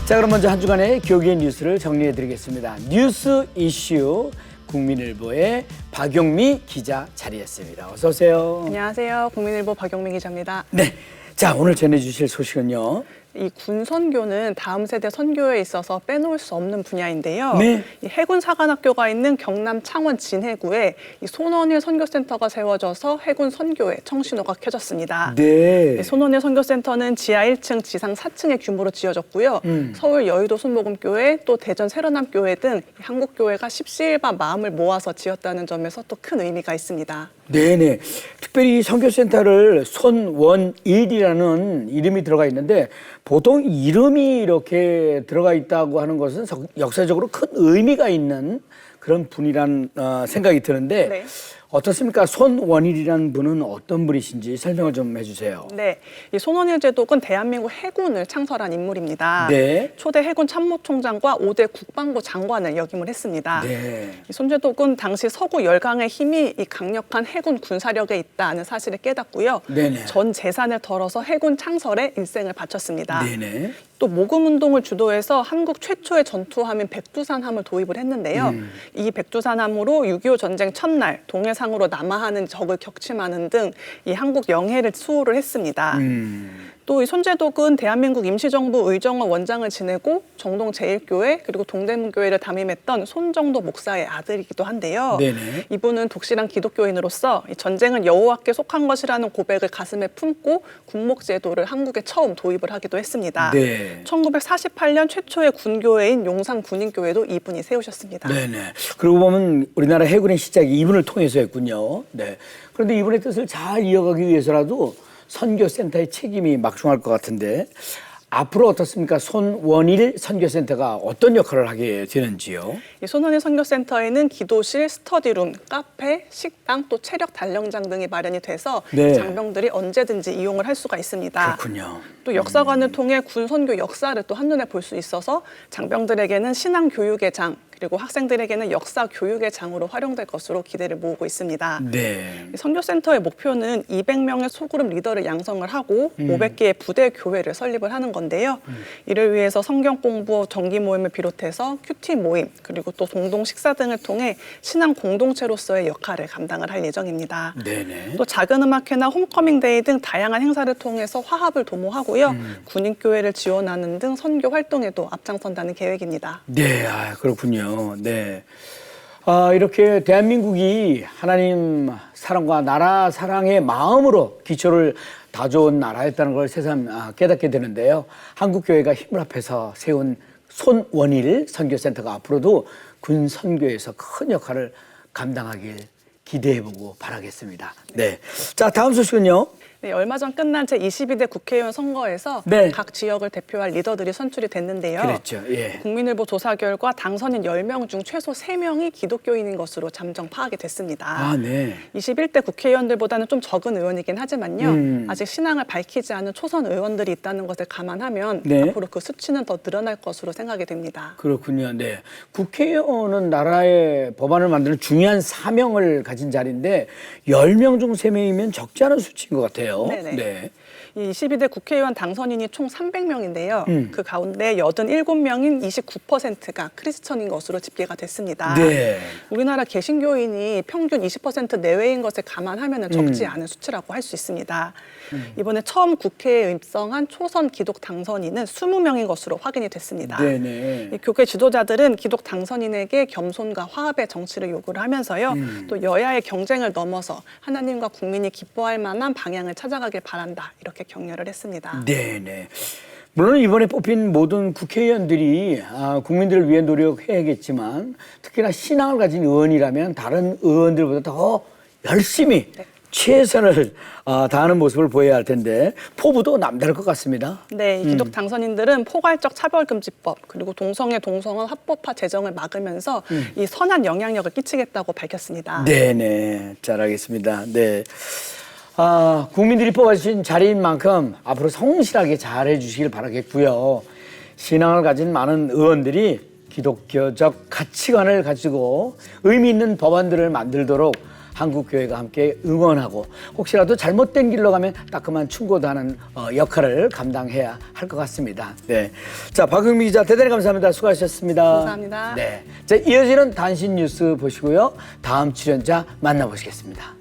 자, 그럼 먼저 한 주간의 교육의 뉴스를 정리해드리겠습니다. 뉴스 이슈 국민일보의 박용미 기자 자리했습니다. 어서 오세요. 안녕하세요. 국민일보 박용미 기자입니다. 네, 자 오늘 전해주실 소식은요. 이 군선교는 다음 세대 선교에 있어서 빼놓을 수 없는 분야인데요. 네. 이 해군사관학교가 있는 경남 창원 진해구에 이 손원일 선교센터가 세워져서 해군 선교에 청신호가 켜졌습니다. 네. 이 손원일 선교센터는 지하 1층, 지상 4층의 규모로 지어졌고요. 서울 여의도 순복음교회, 또 대전 세련남교회 등 한국교회가 십시일반 마음을 모아서 지었다는 점에서 또 큰 의미가 있습니다. 네네. 특별히 선교센터를 손원일이라는 이름이 들어가 있는데 보통 이름이 이렇게 들어가 있다고 하는 것은 역사적으로 큰 의미가 있는 그런 분이란 생각이 드는데 네. 어떻습니까? 손원일이라는 분은 어떤 분이신지 설명을 좀 해주세요. 네, 이 손원일 제독은 대한민국 해군을 창설한 인물입니다. 네. 초대 해군 참모총장과 5대 국방부 장관을 역임을 했습니다. 네. 이 손 제독은 당시 서구 열강의 힘이 이 강력한 해군 군사력에 있다는 사실을 깨닫고요. 네네. 전 재산을 털어서 해군 창설에 일생을 바쳤습니다. 네네. 또 모금운동을 주도해서 한국 최초의 전투함인 백두산함을 도입을 했는데요. 이 백두산함으로 6.25 전쟁 첫날 동해상으로 남하하는 적을 격침하는 등 이 한국 영해를 수호를 했습니다. 또 이 손제독은 대한민국 임시정부 의정원 원장을 지내고 정동 제1교회 그리고 동대문교회를 담임했던 손정도 목사의 아들이기도 한데요. 네네. 이분은 독실한 기독교인으로서 이 전쟁은 여호와께 속한 것이라는 고백을 가슴에 품고 군목제도를 한국에 처음 도입을 하기도 했습니다. 네. 1948년 최초의 군교회인 용산군인교회도 이분이 세우셨습니다. 네네. 그러고 보면 우리나라 해군의 시작이 이분을 통해서였군요. 네. 그런데 이분의 뜻을 잘 이어가기 위해서라도 선교센터의 책임이 막중할 것 같은데 앞으로 어떻습니까? 손원일 선교센터가 어떤 역할을 하게 되는지요? 이 손원일 선교센터에는 기도실, 스터디룸, 카페, 식당, 또 체력 단련장 등이 마련이 돼서 네. 장병들이 언제든지 이용을 할 수가 있습니다. 그렇군요. 또 역사관을 통해 군 선교 역사를 또 한눈에 볼 수 있어서 장병들에게는 신앙 교육의 장, 그리고 학생들에게는 역사 교육의 장으로 활용될 것으로 기대를 모으고 있습니다. 네. 이 선교센터의 목표는 200명의 소그룹 리더를 양성을 하고 500개의 부대 교회를 설립을 하는 건데요. 이를 위해서 성경 공부, 정기 모임을 비롯해서 큐티 모임, 그리고 또 공동 식사 등을 통해 신앙 공동체로서의 역할을 감당을 할 예정입니다. 네네. 또 작은 음악회나 홈커밍데이 등 다양한 행사를 통해서 화합을 도모하고요. 군인교회를 지원하는 등 선교 활동에도 앞장선다는 계획입니다. 네, 그렇군요. 네. 이렇게 대한민국이 하나님 사랑과 나라 사랑의 마음으로 기초를 다져온 나라였다는 걸 새삼 깨닫게 되는데요. 한국교회가 힘을 합해서 세운 손원일 선교센터가 앞으로도 군 선교에서 큰 역할을 감당하길 기대해보고 바라겠습니다. 네. 자, 다음 소식은요. 네, 얼마 전 끝난 제22대 국회의원 선거에서 네. 각 지역을 대표할 리더들이 선출이 됐는데요. 그랬죠. 예. 국민일보 조사 결과 당선인 10명 중 최소 3명이 기독교인인 것으로 잠정 파악이 됐습니다. 네. 21대 국회의원들보다는 좀 적은 의원이긴 하지만요. 아직 신앙을 밝히지 않은 초선 의원들이 있다는 것을 감안하면 네. 앞으로 그 수치는 더 늘어날 것으로 생각이 됩니다. 그렇군요. 네. 국회의원은 나라의 법안을 만드는 중요한 사명을 가진 자리인데 10명 중 3명이면 적지 않은 수치인 것 같아요. 네네. 네. 이 22대 국회의원 당선인이 총 300명인데요. 그 가운데 87명인 29%가 크리스천인 것으로 집계가 됐습니다. 네. 우리나라 개신교인이 평균 20% 내외인 것을 감안하면 적지 않은 수치라고 할 수 있습니다. 이번에 처음 국회에 입성한 초선 기독 당선인은 20명인 것으로 확인이 됐습니다. 네네. 이 교회 지도자들은 기독 당선인에게 겸손과 화합의 정치를 요구를 하면서요. 또 여야의 경쟁을 넘어서 하나님과 국민이 기뻐할 만한 방향을 찾아가길 바란다. 이렇게 격려를 했습니다. 네네. 물론 이번에 뽑힌 모든 국회의원들이 국민들을 위해 노력해야겠지만 특히나 신앙을 가진 의원이라면 다른 의원들보다 더 열심히 최선을 다하는 모습을 보여야 할 텐데 포부도 남다를 것 같습니다. 네, 이 기독 당선인들은 포괄적 차별금지법 그리고 동성애 동성혼 합법화 제정을 막으면서 이 선한 영향력을 끼치겠다고 밝혔습니다. 네네. 잘 알겠습니다. 네. 국민들이 뽑아주신 자리인 만큼 앞으로 성실하게 잘해 주시길 바라겠고요. 신앙을 가진 많은 의원들이 기독교적 가치관을 가지고 의미 있는 법안들을 만들도록 한국교회가 함께 응원하고 혹시라도 잘못된 길로 가면 따끔한 충고도 하는 역할을 감당해야 할 것 같습니다. 네. 자, 박흥미 기자 대단히 감사합니다. 수고하셨습니다. 감사합니다. 네. 자, 이어지는 단신 뉴스 보시고요. 다음 출연자 만나보시겠습니다.